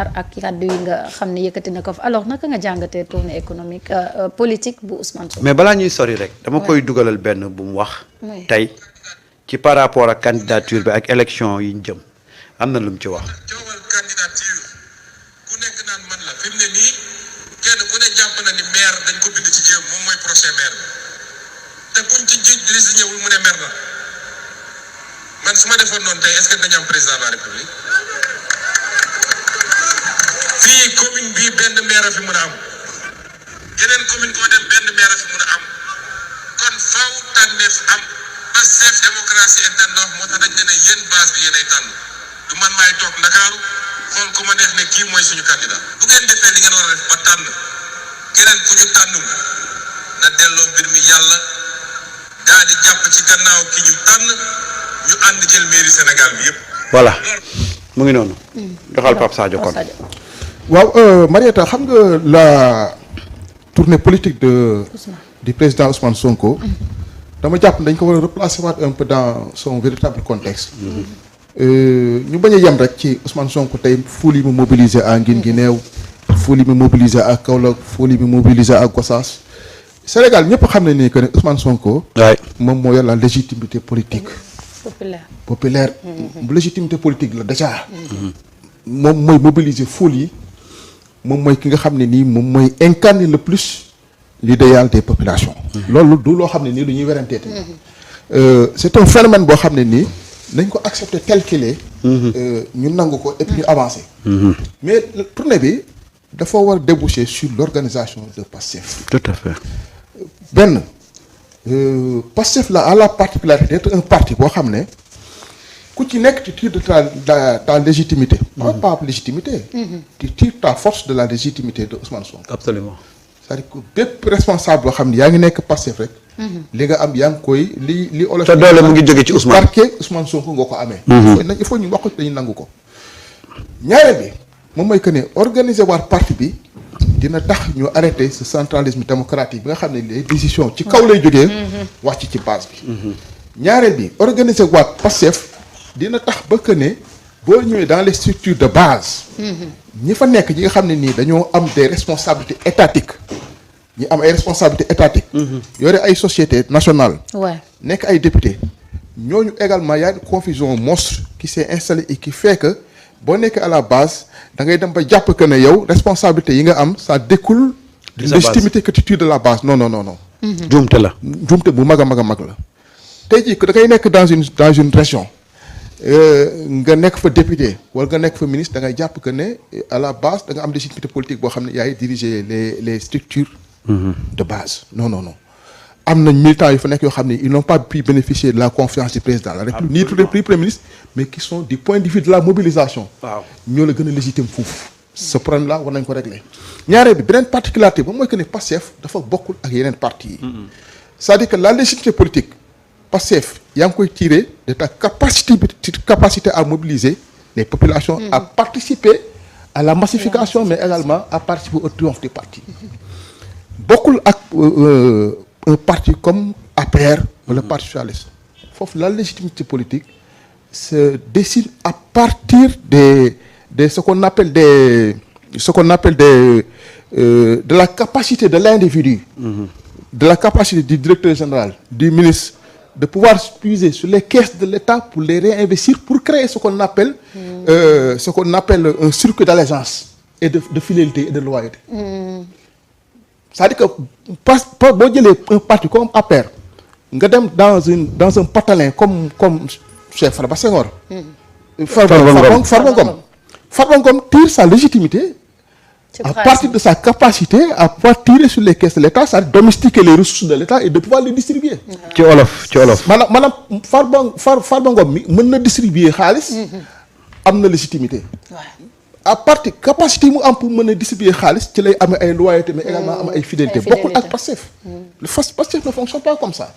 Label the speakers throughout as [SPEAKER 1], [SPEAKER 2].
[SPEAKER 1] ak kàddu yi nga xam ne yëkkati na ko fa alors naka nga jàngatee tournée économique politique bu Ousmane Sonko.
[SPEAKER 2] mais balaa ñuy sori rek. dama koy dugalal benn bu mu wax. tey ci par rapport ak candidature bi ak élection yi ñu jëm am na lu mu ci wax.
[SPEAKER 3] coowal candidature ku nekk naan man la fi mu ne nii kenn ku ne jàpp na ni maire dañ ko bind ci jéem moom mooy prochain maire te kuñ ci ji liste ñëwul mu ne maire la man su ma defoon noonu tey est-ce que dañu am président de la république. fii commune bii benn maire a fi mën a am yeneen commune koo dem benn maire a fi mën a am kon faw tànneef am Pastef démocratie interne moo tax dañ ne yéen base bi yéenay tànn du man maay toog Ndakaaru xool ku ma neex ne kii mooy suñu candidat bu ngeen defee li ngeen war a def ba tànn keneen ku ñu tànnul na delloo mbir mi yàlla daal di jàpp ci gannaaw ki ñu tànn ñu ànd jël mairie Sénégal bi yëpp.
[SPEAKER 2] voilà mu ngi noonu. joxal Pape Sadio kon.
[SPEAKER 4] waaw Marieta xam nga la tournée politique du président Ousmane Sonko. dama jàpp dañ ko war a replacer waat un peu dans son véritable contexte. ñu bañ a yem rek ci Ousmane Sonko tey foule yi mu mobiliser à Guinguinéo foule yi mu mobiliser à Kaolack foule yi mu mobiliser à Gossas Sénégal ñëpp xam ne ni que ne Ousmane Sonko. waay moom moo yor la légitimité politique. populaire. légitimité politique la déjà. moom mooy mobiliser foule yi. moom mooy ki nga xam ne nii moom mooy incarner le plus l'idéal des populations. loolu du loo xam ne nii lu ñuy weranteete. c'est un phénomène boo xam ne nii nañ ko accepter tel qu'il est. ñu nangu ko et puis ñu avancer. mais tournée bi dafa war a déboucher sur l'organisation de Pastef.
[SPEAKER 2] tout à fait.
[SPEAKER 4] benn Pastef la a la particularité d'être un parti boo xam ne ku ci nekk tu tires de ta légitimité. pas légitimité. tu tires ta force de la légitimité de Ousmane Sonko.
[SPEAKER 2] absolument.
[SPEAKER 4] c'est-à-dire que bépp responsable boo xam ne yaa ngi nekk Pastef rek. li nga am yaa ngi koy li olof.
[SPEAKER 2] sa doole mu ngi jóge ci Ousmane.
[SPEAKER 4] parce que Ousmane Sonko nga ko amee. il faut ñu wax ko dañu nangu ko. ñaareel bi moom mooy que ne organiser waat parti bi dina tax ñu arrêter ce centralisme démocratique bi nga xam ne les décisions ci kaw lay jógee. wàcc ci base bi. ñaareel bi organiser waat Pastef dina tax ba que ne boo ñëwee dans les structures de base. ñi fa nekk ñi nga xam ne nii dañoo am des responsabilités étatiques. ñi am ay responsabilités étatiques. yore ay sociétés nationales. nekk ay députés. ñooñu également y a une confusion monstre qui s'est installée et qui fait que boo nekk à la base da ngay dem ba jàpp que ne yow responsabilité yi nga am ça découle de légitimité que tu tires de la base non.
[SPEAKER 2] juumte la.
[SPEAKER 4] juumte bu mag a mag la. tey jii da ngay nekk dans une région. nga nekk fa député wala nga nekk fa ministre da ngay jàpp que ne à la base da nga am légitimité politique boo xam ne yaay diriger les structures de base non am nañ militants yu fa nekk yoo xam ne ils n'ont pas pu bénéficier de la confiance du président de la République ni tous les premier ministre mais qui sont du point de vue de la mobilisation ñoo la gën a légitime foofu ce problème là war nañ ko régler ñaareel bi beneen particularité ba mooy que ne Pastef dafa bokkul ak yeneen parti yi c'est-à-dire que la légitimité politique Pastef yaa ngi koy tirer de ta capacité à mobiliser les populations à participer à la massification mais également à participer au triomphe du parti bokkul ak un parti comme APR ou le Parti socialiste foofu la légitimité politique se dessine à partir de ce qu'on appelle de la capacité de l'individu de la capacité du directeur général du ministre de pouvoir puiser sur les caisses de l'État pour les réinvestir pour créer ce qu'on appelle un circuit d'allégeance et de fidélité et de loyauté. C'est-à-dire que boo jëlee un parti comme APR nga dem dans un patelin comme Cheikh Farba Senghor. Farba Ngom tire sa légitimité à partir de sa capacité à pouvoir tirer sur les caisses de l'État, c'est-à-dire domestiquer les ressources de l'État et de pouvoir les distribuer.
[SPEAKER 2] ci olof.
[SPEAKER 4] maanaam Farba Ngom mi mën na distribuer xaalis. am na légitimité. à partir capacité mu am pour mën a distribuer xaalis ci lay amee ay loyauté mais également am ay fidélité bokkul ak Pastef. Pastef ne fonctionne pas comme ça.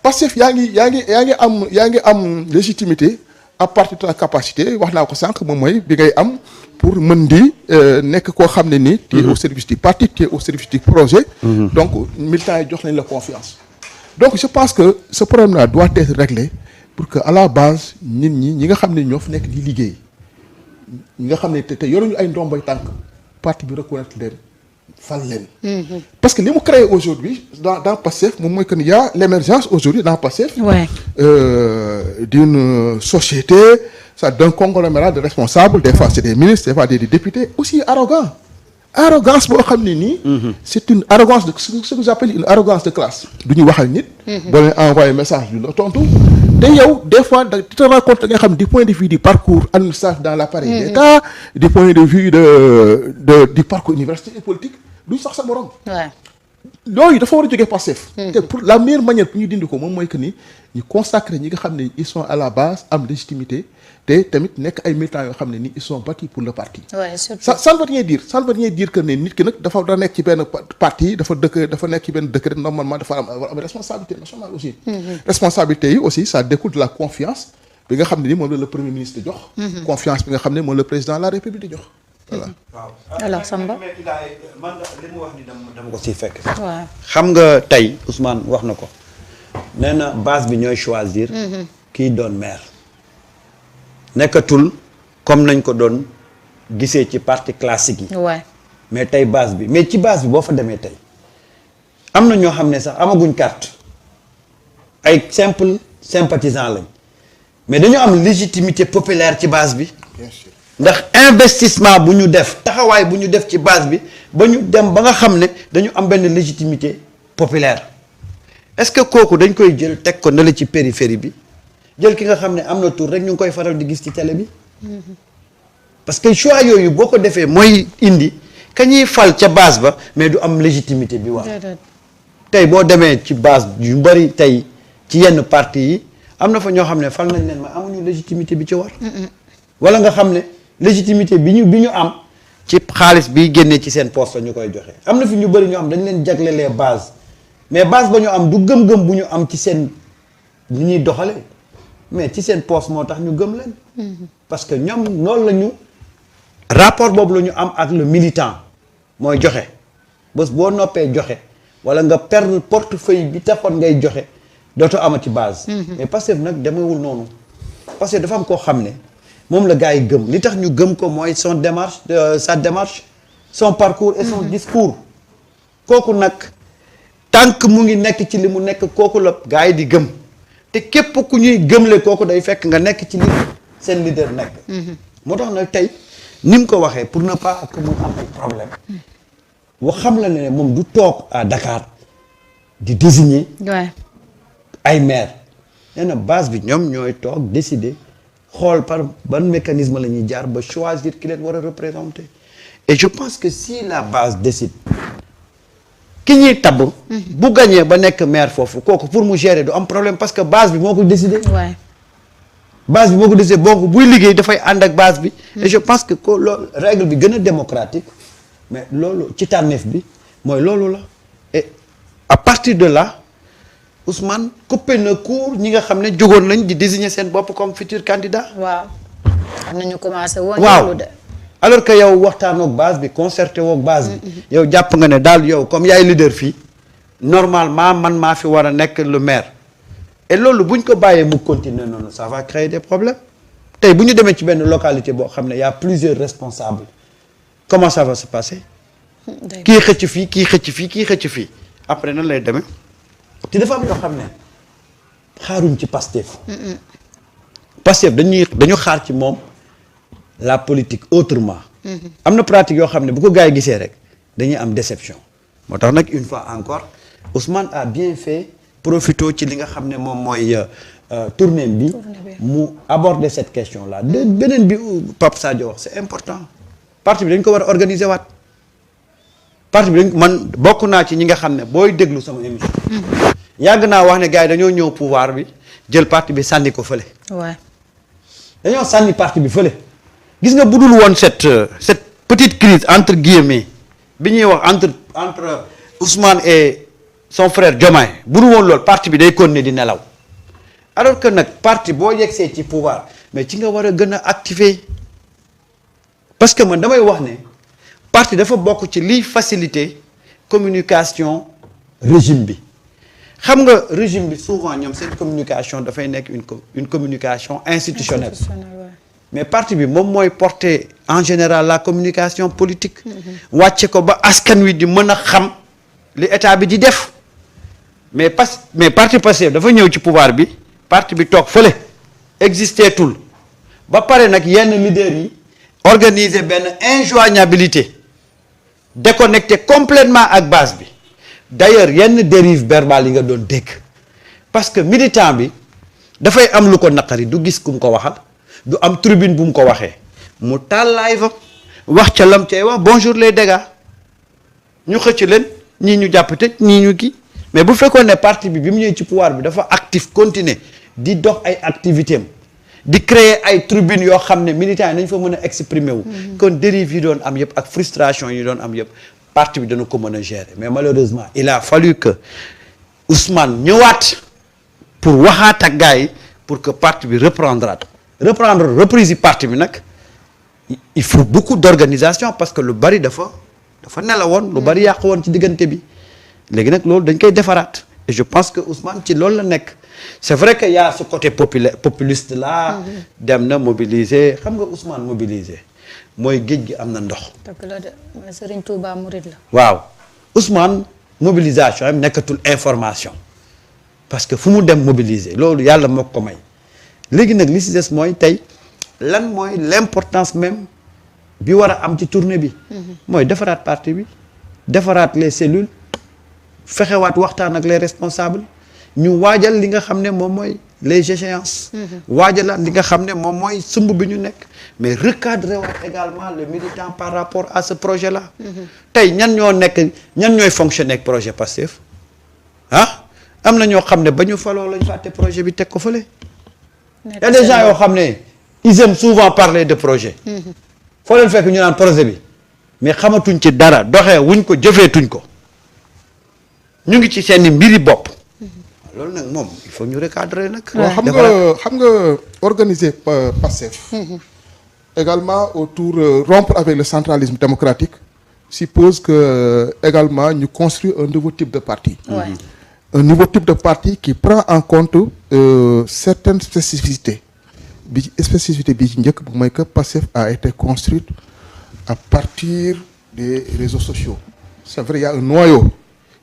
[SPEAKER 4] Pastef yaa ngi am légitimité à partir de la capacité wax naa ko sànq moom mooy bi ngay am pour mën di nekk koo xam ne nii. tu es au service du parti tu es au service du projet. donc militants yi jox nañ la confiance. donc je pense que ce problème là doit être réglé pour que à la base ñi nga xam ne ñoo fi nekk di liggéey. ñi nga xam ne te yoruñu ay ndomboy tànk parti bi reconnaître leen fal leen. parce que li mu créé aujourd'hui dans Pastef moom mooy que ni y a l'émergence aujourd'hui dans Pastef.
[SPEAKER 1] Ouais.
[SPEAKER 4] D'une société, ça d'un conglomérat de responsables, des fois c'est des ministres, des fois des députés, aussi arrogants. Arrogance boo xam ne nii. c'est une arrogance de ce que j'appelle une arrogance de classe. du ñu waxal nit. boo leen envoyé message du la tontu. te yow des fois da te rends compte nga xam du point de vue du parcours administratif dans l'appareil d'État, du point de vue du parcours universitaire et politique duñ sax sa morom.
[SPEAKER 1] Ouais.
[SPEAKER 4] loolu dafa war a jógee Pastef. te pour la meilleure manière pour ñu dindi ko moom mooy que ni ñu consacrer ñi nga xam ne ils sont à la base am légitimité te tamit nekk ay militants yoo xam ne ni ils sont battus pour le parti.
[SPEAKER 1] Ouais, surtout.
[SPEAKER 4] ça ne veut rien dire ça ne veut rien dire que ne nit ki nag dafa nekk ci benn parti dafa nekk ci benn dëkk rek normalement dafa am responsabilité nationale aussi. responsabilité yi aussi ça découle de la confiance bi nga xam ne ni moom la le premier ministre di jox. confiance bi nga xam ne moom le président de la république di jox voilà.
[SPEAKER 2] waaw
[SPEAKER 1] Alors Samba.
[SPEAKER 2] man li mu wax ni dama ko siy fekk.
[SPEAKER 1] waaw
[SPEAKER 2] xam nga tey Ousmane wax na ko nee na base bi ñooy choisir. kii doon maire. nekkatul comme nañ ko doon gisee ci parti classique yi.
[SPEAKER 1] ouais.
[SPEAKER 2] mais tey base bi mais ci base bi boo fa demee tey am na ñoo xam ne sax amaguñ carte ay simple sympathisant lañ mais dañoo am légitimité populaire ci base bi.
[SPEAKER 4] bien sûr.
[SPEAKER 2] ndax investissement bu ñu def taxawaay bu ñu def ci base bi ba ñu dem ba nga xam ne dañu am benn légitimité populaire est-ce que kooku dañ koy jël teg ko ne la ci périphérie bi jël ki nga xam ne am na tur rek ñu ngi koy faral di gis ci télé bi parce que choix yooyu boo ko defee mooy indi ka ñuy fal ca base ba mais du am légitimité bi war tey boo demee ci base yu bari tey ci yenn parti yi am na fa ñoo xam ne fal nañ leen ma amuñu légitimité bi ci war wala nga xam ne légitimité bi ñu am ci xaalis bi génnee ci seen poste ñu koy joxe am na fi ñu bëri ñoo xam dañ leen jagle les bases mais base ba ñu am du gëm-gëm bu ñu am ci seen li ñuy doxalee mais ci seen poste moo tax ñu gëm leen parce que ñoom loolu la ñu rapport boobu la ñu am ak le militant mooy joxe bés boo noppee joxe wala nga perdre portefeuille bi taxoon ngay joxe dootoo amati base mais Pastef nag demewul noonu parce que dafa am koo xam ne moom la gars yi gëm li tax ñu gëm ko mooy son démarche sa démarche son parcours et son discours kooku nag tant que mu ngi nekk ci li mu nekk kooku la gars yi di gëm te képp ku ñuy gëmle kooku day fekk nga nekk ci li seen leader nekk moo tax nag tey ni mu ko waxee pour ne pas que mu am ay problème wax xam la ne moom du toog à Dakar di désigner
[SPEAKER 1] ouais.
[SPEAKER 2] ay maire nee na base bi ñoom ñooy toog décider xool par ban mécanisme la ñuy jaar ba choisir ki leen war a représenter et je pense que si la base décide ki ñuy tabb bu gañee ba nekk maire foofu kooku pour mu gérer du am problème parce que base bi moo ko décidé
[SPEAKER 1] Ouais.
[SPEAKER 2] base bi moo ko décidé boo buy liggéey dafay ànd ak base bi et je pense que loolu règle bi gën a démocratique mais loolu ci tànneef bi mooy loolu la et à partir de là Ousmane coupé na court ñi nga xam ne jógoon nañ di désigner seen bopp comme futur candidat
[SPEAKER 1] waaw am na ñu commencé woon.
[SPEAKER 2] waaw
[SPEAKER 1] loolu de.
[SPEAKER 2] alors que yow waxtaanook base bi concerté wook base bi yow jàpp nga ne daal yow comme yaay leader fii normalement man maa fi war a nekk le maire et loolu buñ ko bàyyee mu continuer noonu ça va créer des problèmes tey bu ñu demee ci benn localité boo xam ne y a plusieurs responsables comment ça va se passer kii xëcc fii kii xëcc fii kii xëcc fii après nan lay demee te dafa am yoo xam ne xaaruñ ci Pastef Pastef dañu xaar ci moom la politique autrement am na pratique yoo xam ne bu ko gars yi gisee rek dañuy am déception moo tax nag une fois encore Ousmane a bien fait profito ci li nga xam ne moom mooy tournée bi mu aborder cette question là de beneen bi Pape Sadio wax c'est important parti bi dañ ko war a organiser waat parti bi dañ man bokk naa ci ñi nga xam ne booy déglu sama émission yàgg naa wax ne gars yi dañoo ñëw pouvoir bi jël parti bi sànni ko fële
[SPEAKER 1] Ouais.
[SPEAKER 2] dañoo sànni parti bi fële gis nga budul woon cette petite crise entre guillemets bi ñuy wax entre Ousmane et son frère Diomaye budul woon loolu parti bi day continuer di nelaw alors que nag parti boo yegsee ci pouvoir mais ci nga war a gën a activer parce que man damay wax ne parti dafa bokk ci liy faciliter communication régime bi xam nga régime bi souvent ñoom seen communication dafay nekk une communication institutionnelle mais parti bi moom mooy porter en général la communication politique. wàcce ko ba askan wi di mën a xam li état bi di def mais parti Pastef dafa ñëw ci pouvoir bi parti bi toog fële existé tul ba pare nag yenn leaders yi organiser benn injoignabilité déconnecté complètement ak base bi d'ailleurs yenn dérive verbale yi nga doon dégg parce que militant bi dafay am lu ko naqari du gis ku mu ko waxal du am tribune bu mu ko waxee mu taal live am wax ca lam cay wax bonjour les dégâts ñu xëcc leen ñii ñu jàpp tëj ñii ñu kii mais bu fekkoon ne parti bi mu ñëwee ci pouvoir bi dafa actif continuer di dox ay activités am di créer ay tribune yoo xam ne militants yi nañ fa mën a exprimer wu. kon dérive yi doon am yëpp ak frustration yi doon am yëpp parti bi dana ko mën a gérer mais malheureusement il a fallu que Ousmane ñëwaat pour waxaat ak gars yi pour que parti bi reprendre reprise yi parti bi nag il faut beaucoup d'organisation parce que lu bari dafa nelawoon lu bari yàqu woon ci diggante bi léegi nag loolu dañ koy defaraat et je pense que Ousmane ci loolu la nekk c'est vrai que y a ce côté populiste là dem na mobiliser xam nga Ousmane mobiliser mooy géej gi am na ndox.
[SPEAKER 1] dëgg la de mooy Serigne Touba Mouride la.
[SPEAKER 2] waaw Ousmane mobilisation am nekkatul information parce que fu mu dem mobiliser loolu yàlla moo ko may léegi nag li si des mooy tey lan mooy l'importance même bi war a am ci tournée bi. mooy defaraat parti bi defaraat les cellules fexewaat waxtaan ak les responsables ñu waajal li nga xam ne moom mooy les échéances. waajalaat li nga xam ne moom mooy sumb bi ñu nekk mais recadrer waat également les militants par rapport à ce projet là. tey ñan ñooy fonctionner ak projet Pastef ah am na ñoo xam ne ba ñu faloo lañ fàtte projet bi teg ko fële. y a des gens yoo xam ne ils aiment souvent parler de projet. foo leen fekk ñu naan projet bi mais xamatuñ ci dara doxee wuñ ko jëfeetuñ ko ñu ngi ci seeni mbiri bopp. loolu nag moom il faut ñu recadrer nag.
[SPEAKER 4] xam nga organiser Pastef également autour rompre avec le centralisme démocratique suppose que également ñu construire un nouveau type de parti. Un nouveau type de parti qui prend en compte certaines spécificités spécificité bi ci njëkk bu mooy que Pastef a été construite à partir des réseaux sociaux. C'est vrai, il y a un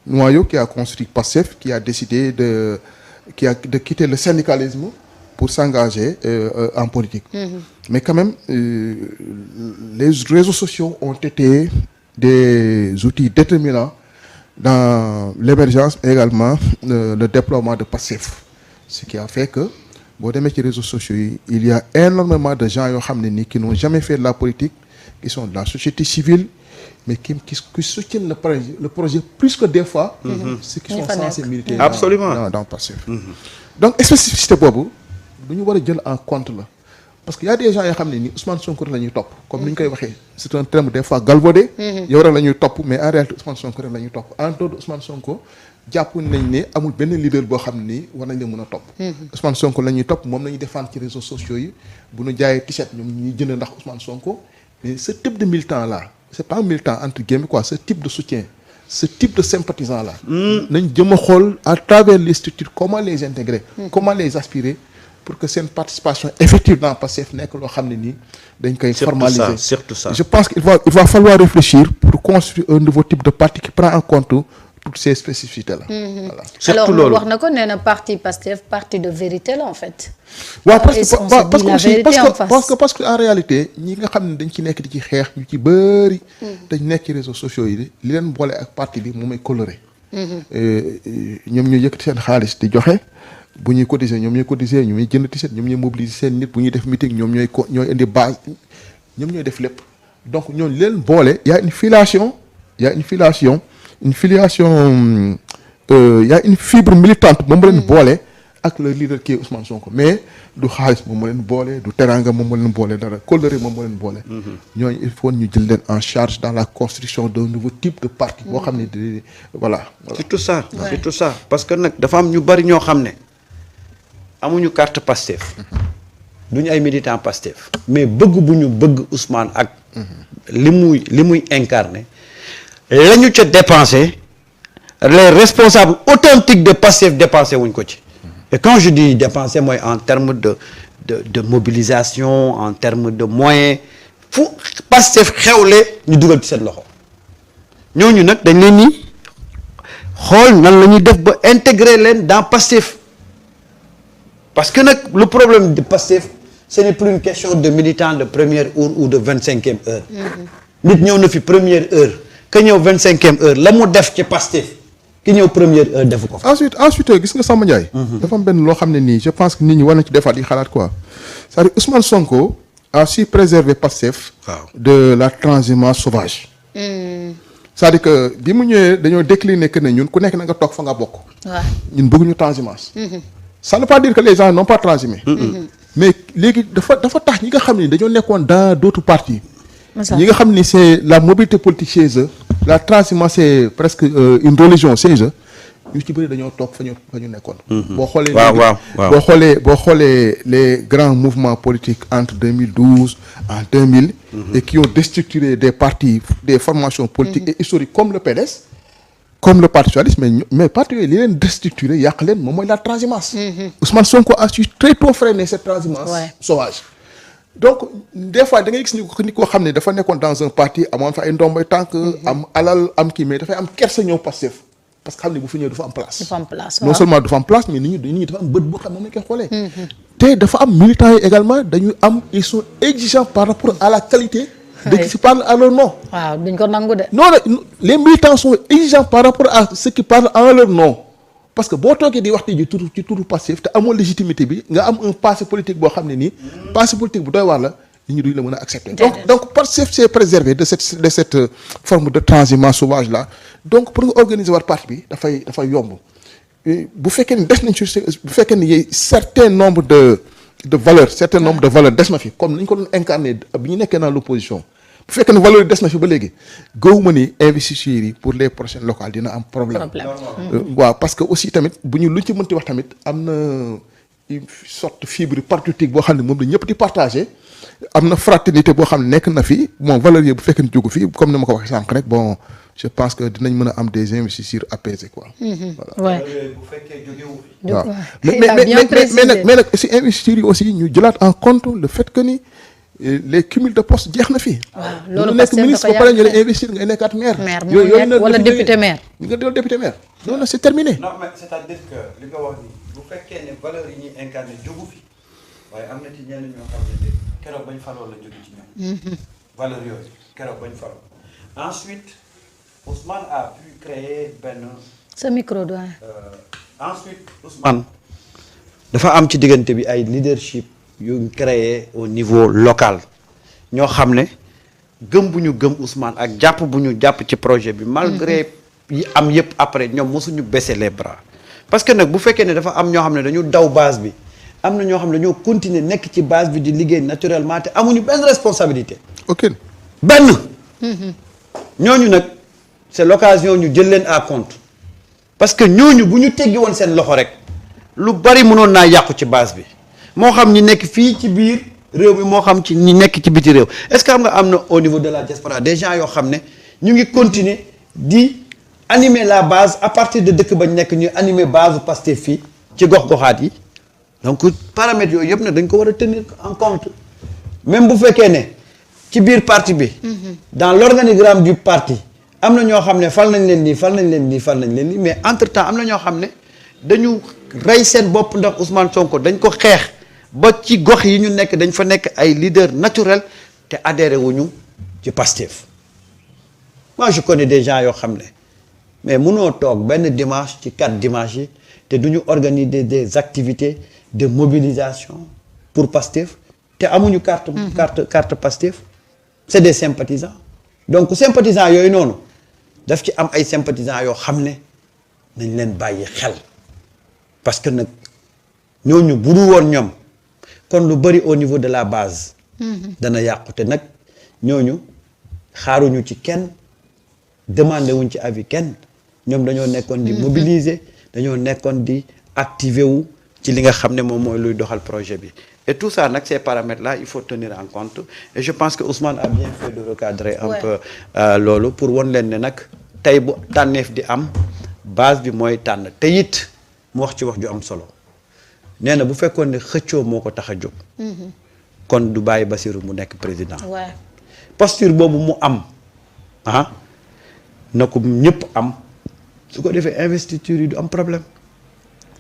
[SPEAKER 4] noyau qui a construit Pastef, qui a décidé de quitter le syndicalisme pour s'engager en politique. Mais quand même, les réseaux sociaux ont été des outils déterminants dans l'émergence et également le déploiement de Pastef. Ce qui a fait que, boo demee ci réseaux sociaux yi il y a énormément de gens yoo xam ne nii qui n'ont jamais fait de la politique, qui sont de la société civile, mais qui soutiennent le projet plus que des fois ceux qui sont censés militer
[SPEAKER 2] absolument
[SPEAKER 4] dans Pastef. Donc spécificité boobu du ñu war a jël en compte la parce que y a des gens yoo xam ne ni Ousmane Sonko la ñuy topp comme ni ñu koy waxee c'est un terme des fois galvaudé. yow rek la ñuy topp mais en réalité Ousmane Sonko rek la ñuy topp en dehors de Ousmane Sonko jàpp nañ ne amul benn leader boo xam ni war nañ la mën a topp. Ousmane Sonko la ñuy topp moom la ñuy défendre ci réseaux sociaux yi bu ñu jaayee t-shirt ñoom ñuy jënd ndax Ousmane Sonko mais ce type de militant là c'est pas un militant entre guillemets quoi, ce type de soutien, ce type de sympathisant là nañ jëm a xool à travers les structures comment les intégrer, comment les aspirer pour que seen participation effective dans Pastef nekk loo xam ne nii dañ koy formaliser.
[SPEAKER 2] surtout ça.
[SPEAKER 4] Je pense qu'il va falloir réfléchir pour construire un nouveau type de parti qui prend en compte toutes ces spécificités là. Voilà.
[SPEAKER 1] Alors loolu wax na ko nee na parti Pastef parti de vérité là en fait.
[SPEAKER 4] waaw parce que en réalité ñi nga xam ne dañ ci nekk di ci xeex ñu ci bëri. dañ nekk ci réseaux sociaux yi li leen boole ak parti bi moom mooy coloré. ñoom ñooy yëkkati seen xaalis di joxe bu ñuy cotiser ñoom ñooy cotiser ñoom ñooy jënd ticket ñoom ñooy mobiliser seen nit bu ñuy def meeting ñoom ñooy indi base ñoom ñooy def lépp donc ñooñu li leen boole y a une filiation y a une fibre militante moom moo leen boole ak le leader qui est Ousmane Sonko mais du xaalis moom moo leen boole du teranga moom moo leen boole dara colère moom moo leen boole. ñooñu il faut ñu jël leen en charge dans la construction d'un nouveau type de parti boo xam ne voilà.
[SPEAKER 2] surtout ça surtout ça parce que nag dafa am ñu bari ñoo xam ne amuñu carte Pastef duñu ay militants Pastef mais bëgg bu ñu bëgg Ousmane ak li muy incarné la ñu ca dépensé les responsables authentiques de Pastef dépensé wuñ ko ci et quand je dis dépensé mooy en termes de mobilisation en termes de moyens fu Pastef xewle ñu dugal ci seen loxo ñooñu nag dañ leen ni xool nan la ñuy def ba intégrer leen dans Pastef parce que nag le problème de Pastef ce n'est plus une question de militant de première heure ou de 25e heure. nit ñëw na fi première heure ka ñëw 25e heure la mu def ci Pastef ki ñëw première heure defu ko fa.
[SPEAKER 4] ensuite gis nga Samba Ndiaye. dafa am benn loo xam ne nii je pense que nit ñi war na ci defaat di xalaat quoi c'est-à-dire Ousmane Sonko a su préserver Pastef.
[SPEAKER 2] waaw
[SPEAKER 4] de la transhumance sauvage. c'est-à-dire que bi mu ñëwee dañoo décliner que ne ñun ku nekk na nga toog fa nga bokk.
[SPEAKER 1] waaw
[SPEAKER 4] ñun bëgguñu transhumance. ça ne veut pas dire que les gens n'ont pas transhumé. mais léegi dafa tax ñi nga xam ne dañoo nekkoon dans d'autres partis. ñi nga xam ni c'est la mobilité politique chez eux la transhumance c'est presque une religion chez eux ñu ci bëri dañoo toog fa ñu nekkoon. boo xoolee boo xoolee les grands mouvements politiques entre 2012 en 2000. et qui ont déstructuré des partis des formations politiques et historiques comme le PDS. comme le parti socialiste mais parti yooyu li leen déstructuré yàq leen moom mooy la transhumance. Ousmane Sonko a su très tôt freiner cette transhumance sauvage. donc des fois da ngay gis ni koo xam ne dafa nekkoon dans un parti amoon fa ay ndomboy tànk am alal am kii mais dafay am kersa ñëw Pastef parce que xam ne bu fi ñëw dafa am place. non seulement dafa am place mais nit ñi dafa am bët boo xam ne moom lañ koy xoolee. te dafa am militants yi également ils sont exigeants par rapport à la qualité. de qui parle à leur nom.
[SPEAKER 1] waaw duñ ko nangu de.
[SPEAKER 4] non les militants sont exigeants par rapport à ceux qui parlent en leur nom parce que boo toogee di wax ci turu Pastef te amoo légitimité bi nga am un passé politique boo xam ne nii passé politique bu doy waar la nit ñi duñ la mën a accepter. donc Pastef s'est préservé de cette forme de transhumance sauvage là donc pour nga organiser war parti bi dafay yomb bu fekkee ni des nañ ci bu fekkee ni certain nombre de valeurs des na fi comme ni ñu ko doon incarné bi ñu nekkee dans l'opposition bu fekkee ne valeur yi des na fi ba léegi gëwuma ni investisseurs yi pour les prochaines locales dina am problème. waaw parce que aussi tamit bu ñu luñ ci mënti wax tamit am na une sorte fibre patriotique boo xam ne moom la ñëpp di partagé am na fraternité boo xam ne nekk na fi bon valeur yi bu fekkee ne jógu fi comme ni ma ko waxee sànq rek bon je pense que dinañ mën a am des investisseurs apaisés quoi.
[SPEAKER 2] voilà bu fekkee jógewu fi.
[SPEAKER 4] waaw mais nag si investisseurs yi aussi ñu jëlaat en compte le fait que ni. les cumuls de postes jeex na fi.
[SPEAKER 1] waaw loolu
[SPEAKER 4] nekk ministre ba pare ñu lay investir ngay nekkaat maire.
[SPEAKER 1] yooyu wala député maire.
[SPEAKER 4] nga doon député maire. non non c'est terminé.
[SPEAKER 2] non mais c'est-à-dire que li nga wax ni bu fekkee ne valeurs yi ñuy incarné jógu fi waaye am na ci ñenn ñoo xam ne keroog bañ faloo la jóge ci ñoom. valeurs yooyu keroog bañ faloo. ensuite Ousmane a pu créer benn.
[SPEAKER 1] sa micro doyen.
[SPEAKER 2] ensuite Ousmane dafa am ci diggante bi ay leadership. yu créé au niveau local ñoo xam ne gëm bu ñu gëm Ousmane ak jàpp bu ñu jàpp ci projet bi malgré yi am yëpp après ñoom mosuñu baisser les bras parce que nag bu fekkee ne dafa am ñoo xam ne dañu daw base bi am na ñoo xam ne dañoo continuer nekk ci base bi di liggéey naturellement te amuñu benn responsabilité
[SPEAKER 4] ok
[SPEAKER 2] benn ñooñu nag c'est l'occasion ñu jël leen à compte parce que ñooñu bu ñu teggi woon seen loxo rek lu bari mënoon naa yàqu ci base bi moo xam ñi nekk fii ci biir réew mi moo xam ci ñi nekk ci biti réew est-ce que xam nga am na au niveau de la diaspora des gens yoo xam ne ñu ngi continuer di animer la base à partir de dëkk bañ nekk ñu animer base Pastef fii ci gox-goxaat yi donc paramètres yooyu yëpp nag dañ ko war a tenir en compte même bu fekkee ne ci biir parti bi dans l'organigramme du parti am na ñoo xam ne fal nañ leen nii fal nañ leen nii fal nañ leen nii mais entre temps am na ñoo xam ne dañu rey seen bopp ndax Ousmane Sonko dañ ko xeex ba ci gox yi ñu nekk dañ fa nekk ay leaders naturels te adhéré wuñu ci Pastef moi je connais des gens yoo xam ne mais mënoo toog benn dimanche ci 4 dimanches yi te duñu organiser des activités de mobilisation pour Pastef te amuñu carte Pastef c'est des sympathisants donc sympathisants yooyu noonu daf ci am ay sympathisants yoo xam ne nañ leen bàyyi xel parce que nag ñooñu bu dul woon ñoom kon lu bari au niveau de la base. dana yàqu te nag ñooñu xaaruñu ci kenn demandé wuñ ci avis kenn ñoom dañoo nekkoon di mobiliser dañoo nekkoon di activer wu ci li nga xam ne moom mooy luy doxal projet bi et tout ça nag ces paramètres là il faut tenir en compte et je pense que Ousmane a bien fait de recadrer un peu loolu pour won leen ne nag tey bu tànneef di am base bi mooy tànn te it mu wax ci wax ju am solo nee na bu fekkoon ne xëccoo moo ko tax a jóg. kon du bàyyi Bassirou mu nekk président.
[SPEAKER 1] waaw
[SPEAKER 2] posture boobu mu am na ko ñëpp am su ko defee investiture yi du am problème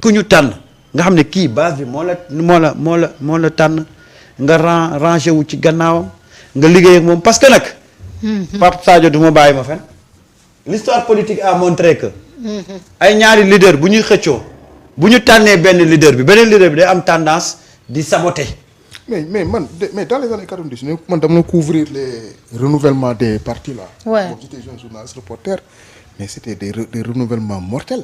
[SPEAKER 2] ku ñu tànn nga xam ne kii base bi moo la tànn nga rangé wu ci gannaawam nga liggéey ak moom parce que nag. Pape Sadio du ma bàyyi ma fen l'histoire politique a montré que. ay ñaari leader bu ñuy xëccoo bu ñu tànnee benn leader bi beneen leader bi day am tendance di saboter.
[SPEAKER 4] mais dans les années 90 man dama couvrir les renouvellements des partis là.
[SPEAKER 1] Ouais.
[SPEAKER 4] Bon, j'étais jeune journaliste reporter mais c'était des renouvellements mortels.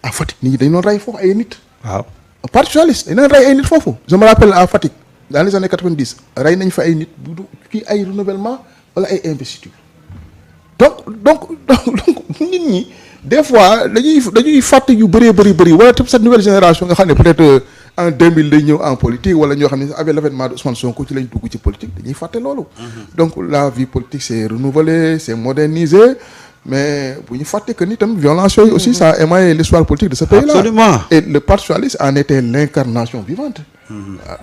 [SPEAKER 4] à Fatick nit ñi dañu doon rey foofu ay nit.
[SPEAKER 2] waaw
[SPEAKER 4] parti socialiste dañu doon rey ay nit foofu. je me rappelle à Fatick dans les années 90 rey nañ fa ay nit bu kii ay renouvellement wala ay investiture donc nit ñi des fois dañuy fàtte yu bëri wala tam cette nouvelle génération nga xam ne peut-être en 2000 day ñëw en politique wala ñoo xam ne avec l'avènement de Ousmane Sonko ci lañ dugg ci politique dañuy fàtte loolu. donc la vie politique c'est renouvelé c'est modernisé mais bu ñu fàtte que ni tam violence yooyu aussi ça a émaillé l'histoire politique de ce pays-là.
[SPEAKER 2] Absolument.
[SPEAKER 4] Et le parti socialiste en était l'incarnation vivante. waaw.